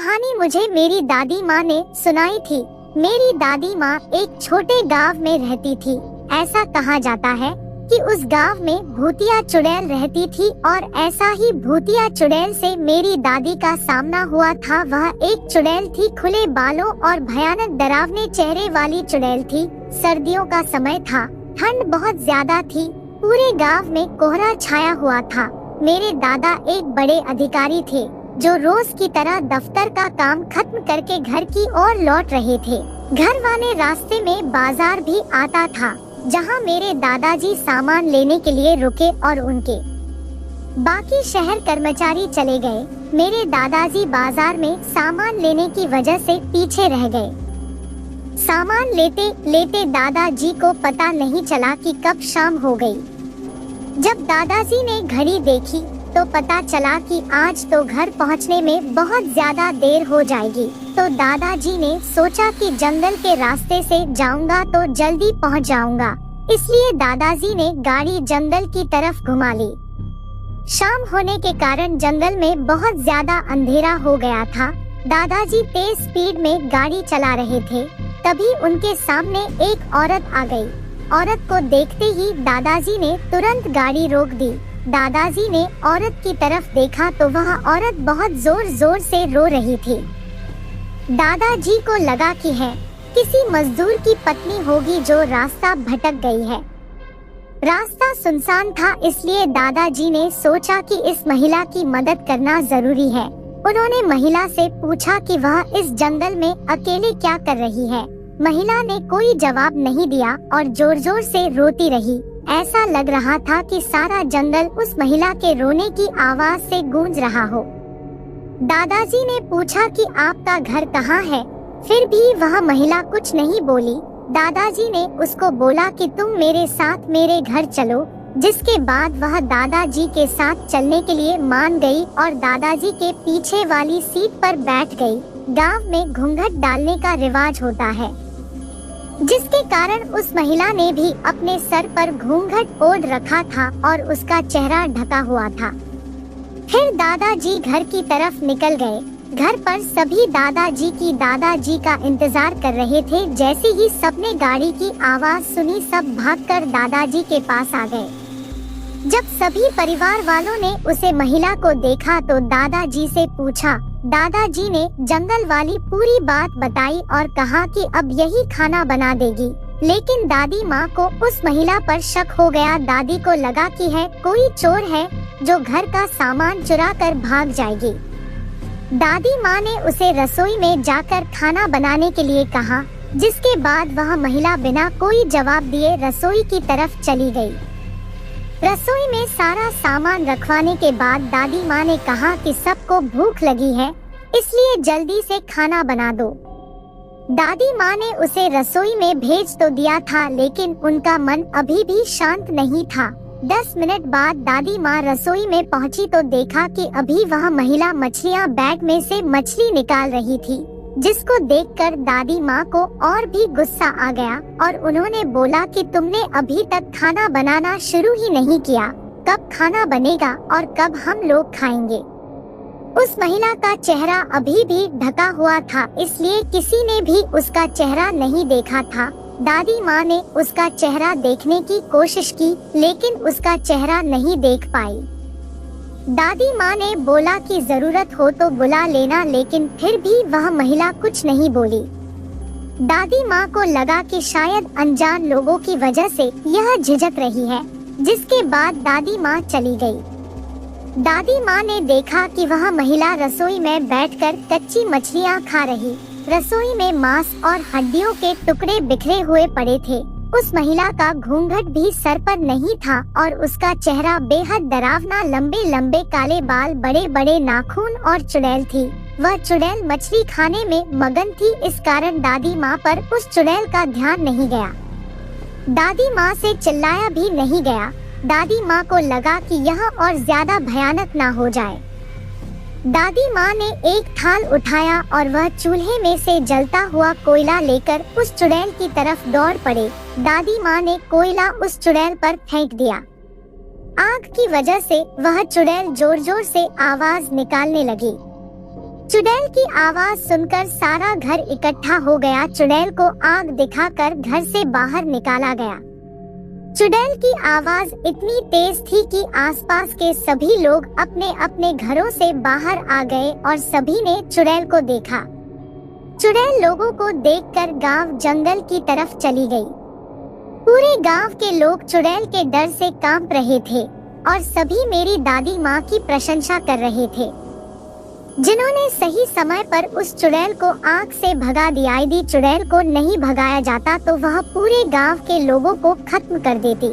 कहानी मुझे मेरी दादी माँ ने सुनाई थी। मेरी दादी माँ एक छोटे गांव में रहती थी। ऐसा कहा जाता है कि उस गांव में भूतिया चुड़ैल रहती थी और ऐसा ही भूतिया चुड़ैल से मेरी दादी का सामना हुआ था। वह एक चुड़ैल थी, खुले बालों और भयानक डरावने चेहरे वाली चुड़ैल थी। सर्दियों का समय था, ठंड बहुत ज्यादा थी, पूरे गांव में कोहरा छाया हुआ था। मेरे दादा एक बड़े अधिकारी थे जो रोज की तरह दफ्तर का काम खत्म करके घर की ओर लौट रहे थे। घर वाले रास्ते में बाजार भी आता था जहां मेरे दादाजी सामान लेने के लिए रुके और उनके बाकी शहर कर्मचारी चले गए। मेरे दादाजी बाजार में सामान लेने की वजह से पीछे रह गए। सामान लेते लेते दादाजी को पता नहीं चला कि कब शाम हो गई। जब दादाजी ने घड़ी देखी तो पता चला कि आज तो घर पहुंचने में बहुत ज्यादा देर हो जाएगी। तो दादाजी ने सोचा कि जंगल के रास्ते से जाऊंगा तो जल्दी पहुंच जाऊंगा, इसलिए दादाजी ने गाड़ी जंगल की तरफ घुमा ली। शाम होने के कारण जंगल में बहुत ज्यादा अंधेरा हो गया था। दादाजी तेज स्पीड में गाड़ी चला रहे थे, तभी उनके सामने एक औरत आ गई। औरत को देखते ही दादाजी ने तुरंत गाड़ी रोक दी। दादाजी ने औरत की तरफ देखा तो वह औरत बहुत जोर जोर से रो रही थी। दादाजी को लगा कि है किसी मजदूर की पत्नी होगी जो रास्ता भटक गई है। रास्ता सुनसान था, इसलिए दादाजी ने सोचा कि इस महिला की मदद करना जरूरी है। उन्होंने महिला से पूछा कि वह इस जंगल में अकेले क्या कर रही है। महिला ने कोई जवाब नहीं दिया और जोर जोर से रोती रही। ऐसा लग रहा था कि सारा जंगल उस महिला के रोने की आवाज से गूंज रहा हो। दादाजी ने पूछा कि आपका घर कहाँ है, फिर भी वह महिला कुछ नहीं बोली। दादाजी ने उसको बोला कि तुम मेरे साथ मेरे घर चलो, जिसके बाद वह दादाजी के साथ चलने के लिए मान गई और दादाजी के पीछे वाली सीट पर बैठ गई। गांव में घूंघट डालने का रिवाज होता है, जिसके कारण उस महिला ने भी अपने सर पर घूंघट ओढ़ रखा था और उसका चेहरा ढका हुआ था। फिर दादाजी घर की तरफ निकल गए। घर पर सभी दादाजी का इंतजार कर रहे थे। जैसे ही सबने गाड़ी की आवाज सुनी, सब भागकर दादाजी के पास आ गए। जब सभी परिवार वालों ने उसे महिला को देखा तो दादाजी से पूछा। दादाजी ने जंगल वाली पूरी बात बताई और कहा कि अब यही खाना बना देगी। लेकिन दादी माँ को उस महिला पर शक हो गया। दादी को लगा कि है कोई चोर है जो घर का सामान चुरा कर भाग जाएगी। दादी माँ ने उसे रसोई में जाकर खाना बनाने के लिए कहा, जिसके बाद वह महिला बिना कोई जवाब दिए रसोई की तरफ चली गई। रसोई में सारा सामान रखवाने के बाद दादी माँ ने कहा कि सबको भूख लगी है, इसलिए जल्दी से खाना बना दो। दादी माँ ने उसे रसोई में भेज तो दिया था, लेकिन उनका मन अभी भी शांत नहीं था। 10 मिनट बाद दादी माँ रसोई में पहुँची तो देखा कि अभी वह महिला मछलियाँ बैग में से मछली निकाल रही थी, जिसको देखकर दादी माँ को और भी गुस्सा आ गया और उन्होंने बोला कि तुमने अभी तक खाना बनाना शुरू ही नहीं किया, कब खाना बनेगा और कब हम लोग खाएंगे। उस महिला का चेहरा अभी भी ढका हुआ था, इसलिए किसी ने भी उसका चेहरा नहीं देखा था। दादी माँ ने उसका चेहरा देखने की कोशिश की, लेकिन उसका चेहरा नहीं देख पाई। दादी माँ ने बोला कि जरूरत हो तो बुला लेना, लेकिन फिर भी वह महिला कुछ नहीं बोली। दादी माँ को लगा कि शायद अनजान लोगों की वजह से यह झिझक रही है, जिसके बाद दादी माँ चली गई। दादी माँ ने देखा कि वह महिला रसोई में बैठकर कच्ची मछलियाँ खा रही। रसोई में मांस और हड्डियों के टुकड़े बिखरे हुए पड़े थे। उस महिला का घूंघट भी सर पर नहीं था और उसका चेहरा बेहद डरावना, लंबे लंबे काले बाल, बड़े बड़े नाखून और चुड़ैल थी। वह चुड़ैल मछली खाने में मगन थी, इस कारण दादी माँ पर उस चुड़ैल का ध्यान नहीं गया। दादी माँ से चिल्लाया भी नहीं गया। दादी माँ को लगा कि यह और ज्यादा भयानक ना हो जाए। दादी माँ ने एक थाल उठाया और वह चूल्हे में से जलता हुआ कोयला लेकर उस चुड़ैल की तरफ दौड़ पड़े। दादी माँ ने कोयला उस चुड़ैल पर फेंक दिया। आग की वजह से वह चुड़ैल जोर जोर से आवाज निकालने लगी। चुड़ैल की आवाज सुनकर सारा घर इकट्ठा हो गया। चुड़ैल को आग दिखाकर घर से बाहर निकाला गया। चुड़ैल की आवाज इतनी तेज थी कि आसपास के सभी लोग अपने अपने घरों से बाहर आ गए और सभी ने चुड़ैल को देखा। चुड़ैल लोगों को देखकर गांव जंगल की तरफ चली गई। पूरे गांव के लोग चुड़ैल के डर से कांप रहे थे और सभी मेरी दादी माँ की प्रशंसा कर रहे थे, जिन्होंने सही समय पर उस चुड़ैल को आग से भगा दिया। यदि चुड़ैल को नहीं भगाया जाता तो वह पूरे गांव के लोगों को खत्म कर देती।